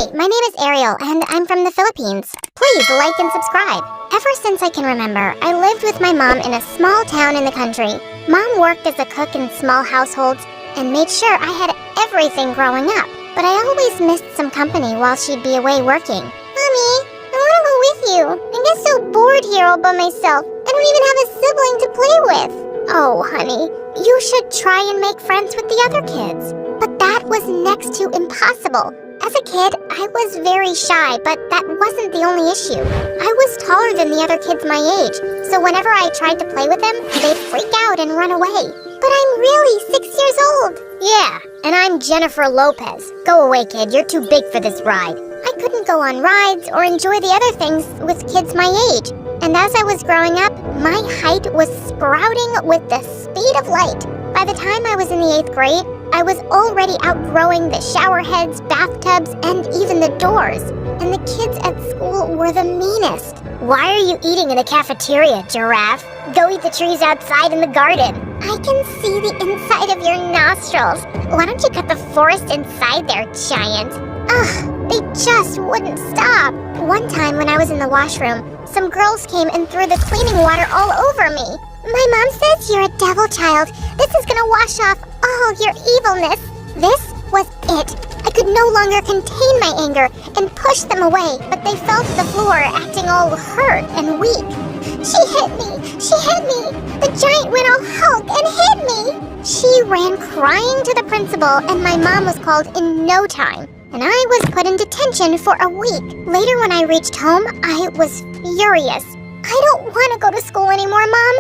Hi, my name is Ariel, and I'm from the Philippines. Please like and subscribe. Ever since I can remember, I lived with my mom in a small town in the country. Mom worked as a cook in small households and made sure I had everything growing up. But I always missed some company while she'd be away working. Mommy, I want to go with you. I get so bored here all by myself. I don't even have a sibling to play with. Oh, honey, you should try and make friends with the other kids. But that was next to impossible. As a kid, I was very shy, but that wasn't the only issue. I was taller than the other kids my age, so whenever I tried to play with them, they'd freak out and run away. But I'm really 6 years old. Yeah, and I'm Jennifer Lopez. Go away, kid. You're too big for this ride. I couldn't go on rides or enjoy the other things with kids my age. And as I was growing up, my height was sprouting with the speed of light. By the time I was in the 8th grade, I was already outgrowing the shower heads, bathtubs, and even the doors. And the kids at school were the meanest. Why are you eating in the cafeteria, giraffe? Go eat the trees outside in the garden. I can see the inside of your nostrils. Why don't you cut the forest inside there, giant? Ugh, they just wouldn't stop. One time when I was in the washroom, some girls came and threw the cleaning water all over me. My mom says you're a devil child. This is gonna wash off all your evilness. This was it. I could no longer contain my anger and push them away, but they fell to the floor, acting all hurt and weak. She hit me! She hit me! The giant went all Hulk and hit me! She ran crying to the principal, and my mom was called in no time. And I was put in detention for a week. Later when I reached home, I was furious. I don't want to go to school anymore, Mom.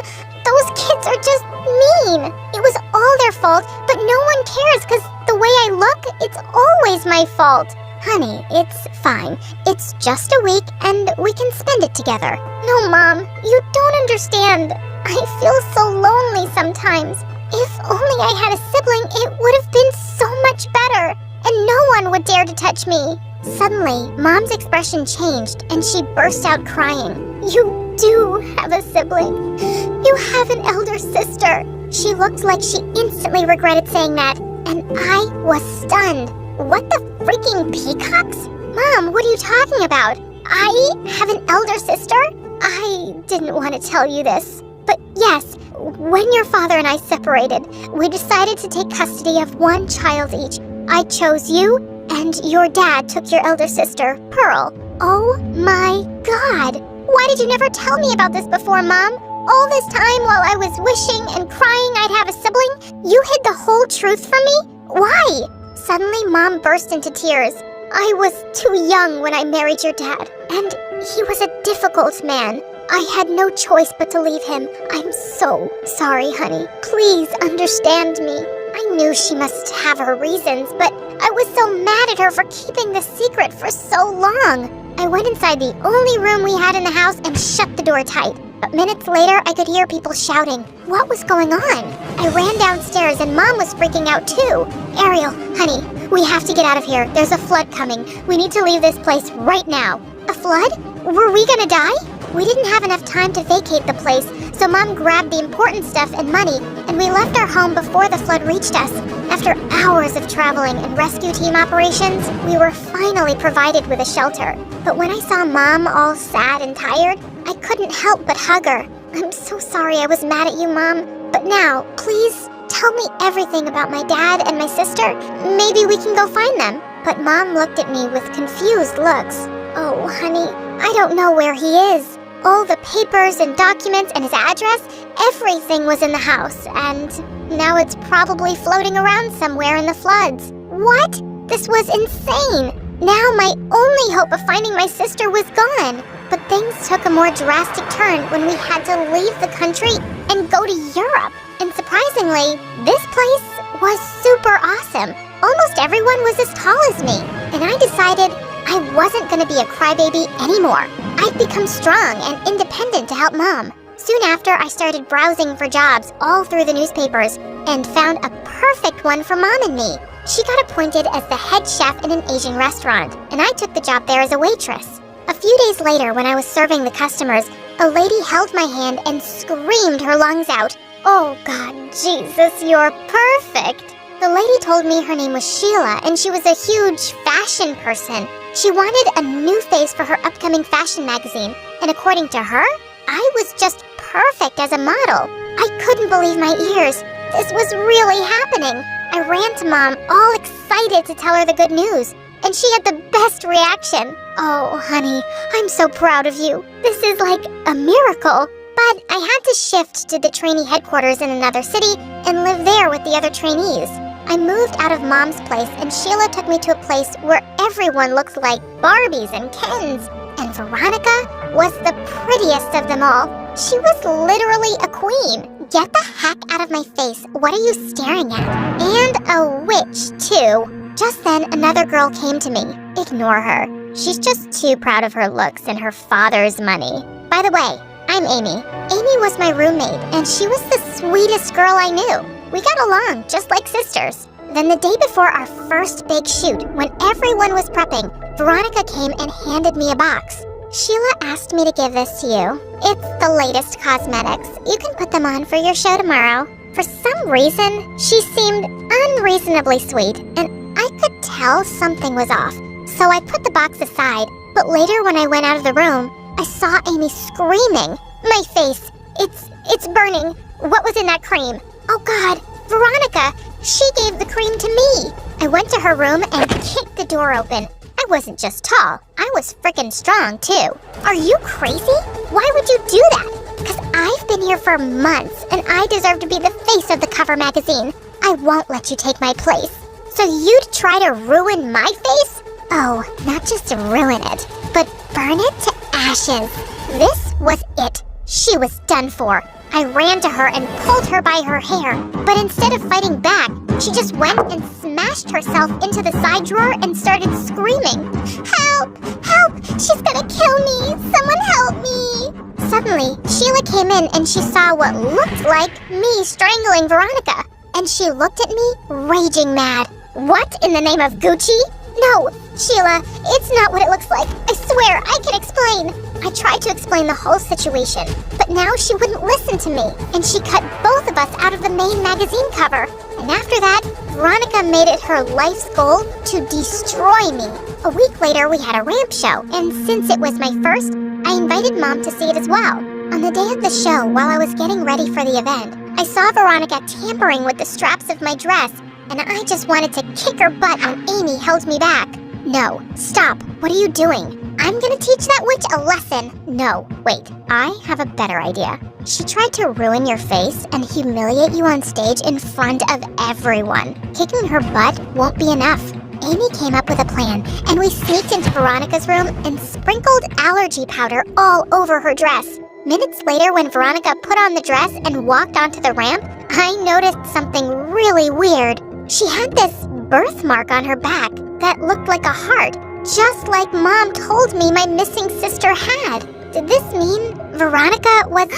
Those kids are just mean. It was all their fault, but no one cares because the way I look, it's always my fault. Honey, it's fine. It's just a week and we can spend it together. No, Mom, you don't understand. I feel so lonely sometimes. If only I had a sibling, it would have been so much better. And no one would dare to touch me. Suddenly, Mom's expression changed and she burst out crying. You do have a sibling. You have an elder sister. She looked like she instantly regretted saying that, and I was stunned. What the freaking peacocks? Mom, what are you talking about? I have an elder sister? I didn't want to tell you this, but yes, when your father and I separated, we decided to take custody of one child each. I chose you, and your dad took your elder sister, Pearl. Oh my God! Why did you never tell me about this before, Mom? All this time while I was wishing and crying I'd have a sibling, you hid the whole truth from me? Why? Suddenly, Mom burst into tears. I was too young when I married your dad, and he was a difficult man. I had no choice but to leave him. I'm so sorry, honey. Please understand me. I knew she must have her reasons, but I was so mad at her for keeping the secret for so long. I went inside the only room we had in the house and shut the door tight. But minutes later, I could hear people shouting. What was going on? I ran downstairs and Mom was freaking out too. Ariel, honey, we have to get out of here. There's a flood coming. We need to leave this place right now. A flood? Were we gonna die? We didn't have enough time to vacate the place, so Mom grabbed the important stuff and money, and we left our home before the flood reached us. After hours of traveling and rescue team operations, we were finally provided with a shelter. But when I saw Mom all sad and tired, I couldn't help but hug her. I'm so sorry I was mad at you, Mom. But now, please tell me everything about my dad and my sister. Maybe we can go find them. But Mom looked at me with confused looks. Oh, honey, I don't know where he is. All the papers and documents and his address, everything was in the house, and now it's probably floating around somewhere in the floods. What? This was insane! Now my only hope of finding my sister was gone. But things took a more drastic turn when we had to leave the country and go to Europe. And surprisingly, this place was super awesome. Almost everyone was as tall as me, and I decided I wasn't going to be a crybaby anymore. I'd become strong and independent to help Mom. Soon after, I started browsing for jobs all through the newspapers and found a perfect one for Mom and me. She got appointed as the head chef in an Asian restaurant, and I took the job there as a waitress. A few days later, when I was serving the customers, a lady held my hand and screamed her lungs out. Oh God, Jesus, you're perfect. The lady told me her name was Sheila and she was a huge fashion person. She wanted a new face for her upcoming fashion magazine, and according to her, I was just perfect as a model. I couldn't believe my ears. This was really happening. I ran to Mom, all excited to tell her the good news, and she had the best reaction. Oh, honey, I'm so proud of you. This is like a miracle. But I had to shift to the trainee headquarters in another city and live there with the other trainees. I moved out of Mom's place, and Sheila took me to a place where everyone looked like Barbies and Kens. And Veronica was the prettiest of them all. She was literally a queen. Get the heck out of my face. What are you staring at? And a witch, too. Just then, another girl came to me. Ignore her. She's just too proud of her looks and her father's money. By the way, I'm Amy. Amy was my roommate, and she was the sweetest girl I knew. We got along, just like sisters. Then the day before our first big shoot, when everyone was prepping, Veronica came and handed me a box. Sheila asked me to give this to you. It's the latest cosmetics. You can put them on for your show tomorrow. For some reason, she seemed unreasonably sweet, and I could tell something was off. So I put the box aside, but later when I went out of the room, I saw Amy screaming. My face, it's burning. What was in that cream? Oh God, Veronica, she gave the cream to me. I went to her room and kicked the door open. I wasn't just tall, I was frickin' strong too. Are you crazy? Why would you do that? Because I've been here for months and I deserve to be the face of the cover magazine. I won't let you take my place. So you'd try to ruin my face? Oh, not just ruin it, but burn it to ashes. This was it. She was done for. I ran to her and pulled her by her hair, but instead of fighting back, she just went and smashed herself into the side drawer and started screaming. Help! Help! She's gonna kill me! Someone help me! Suddenly, Sheila came in and she saw what looked like me strangling Veronica. And she looked at me, raging mad. What in the name of Gucci? No, Sheila, it's not what it looks like. I swear, I can explain. I tried to explain the whole situation, but now she wouldn't listen to me, and she cut both of us out of the main magazine cover. And after that, Veronica made it her life's goal to destroy me. A week later, we had a ramp show, and since it was my first, I invited Mom to see it as well. On the day of the show, while I was getting ready for the event, I saw Veronica tampering with the straps of my dress, and I just wanted to kick her butt when Amy held me back. No, stop. What are you doing? I'm gonna teach that witch a lesson. No, wait, I have a better idea. She tried to ruin your face and humiliate you on stage in front of everyone. Kicking her butt won't be enough. Amy came up with a plan, and we sneaked into Veronica's room and sprinkled allergy powder all over her dress. Minutes later, when Veronica put on the dress and walked onto the ramp, I noticed something really weird. She had this birthmark on her back that looked like a heart, just like Mom told me my missing sister had. Did this mean Veronica was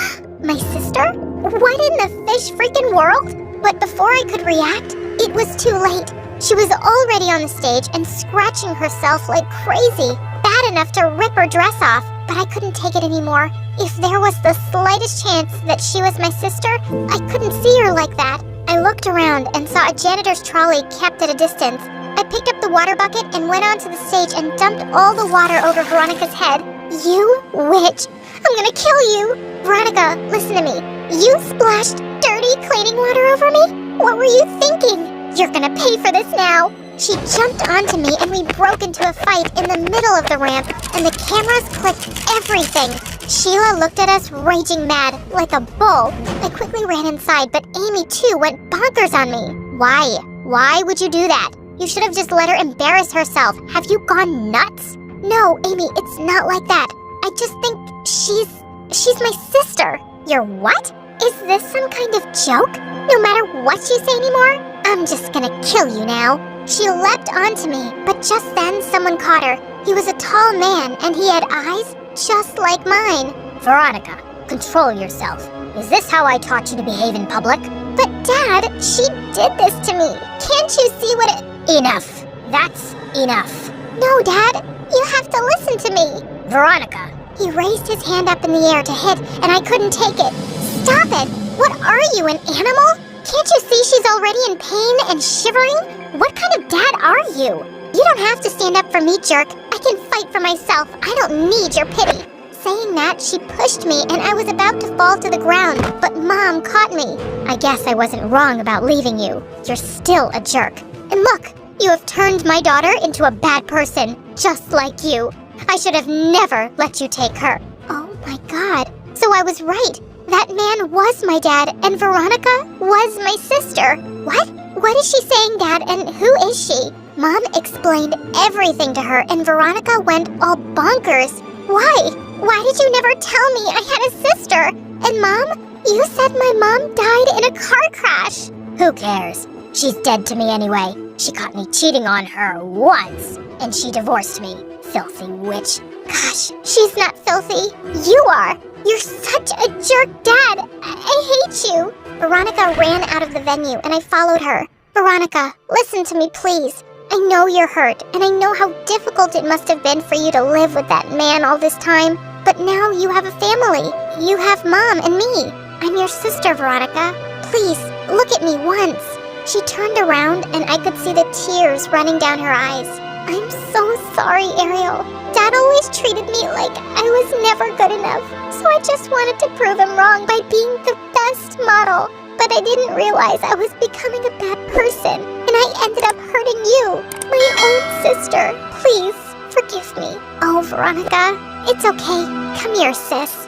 my sister? What in the fish freaking world? But before I could react, it was too late. She was already on the stage and scratching herself like crazy, bad enough to rip her dress off, but I couldn't take it anymore. If there was the slightest chance that she was my sister, I couldn't see her like that. I looked around and saw a janitor's trolley kept at a distance. I picked up the water bucket and went onto the stage and dumped all the water over Veronica's head. You witch! I'm gonna kill you! Veronica, listen to me. You splashed dirty cleaning water over me? What were you thinking? You're gonna pay for this now! She jumped onto me and we broke into a fight in the middle of the ramp, and the cameras clipped everything. Sheila looked at us raging mad, like a bull. I quickly ran inside, but Amy too went bonkers on me. Why? Why would you do that? You should have just let her embarrass herself. Have you gone nuts? No, Amy, it's not like that. I just think she's my sister. Your what? Is this some kind of joke? No matter what you say anymore, I'm just gonna kill you now. She leapt onto me, but just then someone caught her. He was a tall man, and he had eyes just like mine. Veronica, control yourself. Is this how I taught you to behave in public? But Dad, she did this to me. Can't you see what it... Enough. That's enough. No, Dad, you have to listen to me. Veronica. He raised his hand up in the air to hit, and I couldn't take it. Stop it! What are you, an animal? Can't you see she's already in pain and shivering? What kind of dad are you? You don't have to stand up for me, jerk. I can fight for myself. I don't need your pity. Saying that, she pushed me and I was about to fall to the ground, but Mom caught me. I guess I wasn't wrong about leaving you. You're still a jerk. And look, you have turned my daughter into a bad person, just like you. I should have never let you take her. Oh my God. So I was right. That man was my dad, and Veronica was my sister. What? What is she saying, Dad, and who is she? Mom explained everything to her, and Veronica went all bonkers. Why? Why did you never tell me I had a sister? And Mom, you said my mom died in a car crash. Who cares? She's dead to me anyway. She caught me cheating on her once, and she divorced me. Filthy witch. Gosh, she's not filthy. You are. You're such a jerk, Dad. I hate you. Veronica ran out of the venue, and I followed her. Veronica, listen to me, please. I know you're hurt, and I know how difficult it must have been for you to live with that man all this time. But now you have a family. You have Mom and me. I'm your sister, Veronica. Please, look at me once. She turned around, and I could see the tears running down her eyes. I'm so sorry, Ariel. Dad always treated me like I was never good enough. So I just wanted to prove him wrong by being the best model. But I didn't realize I was becoming a bad person. And I ended up hurting you, my own sister. Please, forgive me. Oh, Veronica, it's okay. Come here, sis.